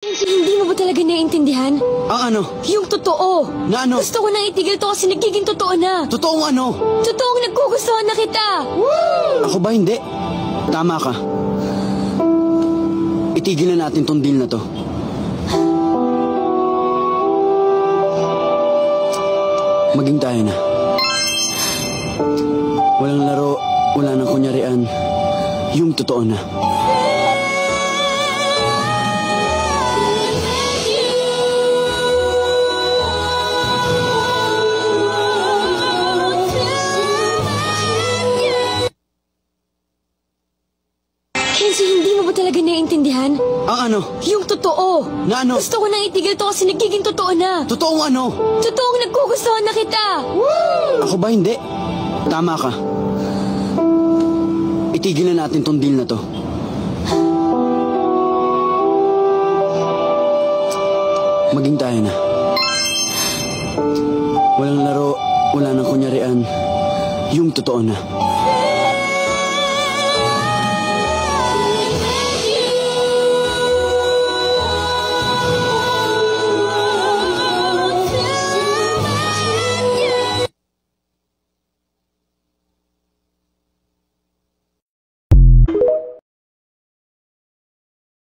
Hindi mo ba talaga naiintindihan? Ang ano? Yung totoo. Na ano? Gusto ko nang itigil to kasi nagiging totoo na. Totoong ano? Totoong nagkugustuhan na kita. Ako ba hindi? Tama ka. Itigil na natin tong deal na to. Maging tayo na. Walang laro, wala nang kunyarian. Yung totoo na. Kenzie, hindi mo ba talaga naiintindihan? Ang ano? Yung totoo. Na ano? Gusto ko nang itigil to kasi nagiging totoo na. Totoong ano? Totoong nagkugustuhan na kita. Ako ba hindi? Tama ka. Itigil na natin tong deal na to. Maging tayo na. Walang laro, wala nang kunyarian. Yung totoo na.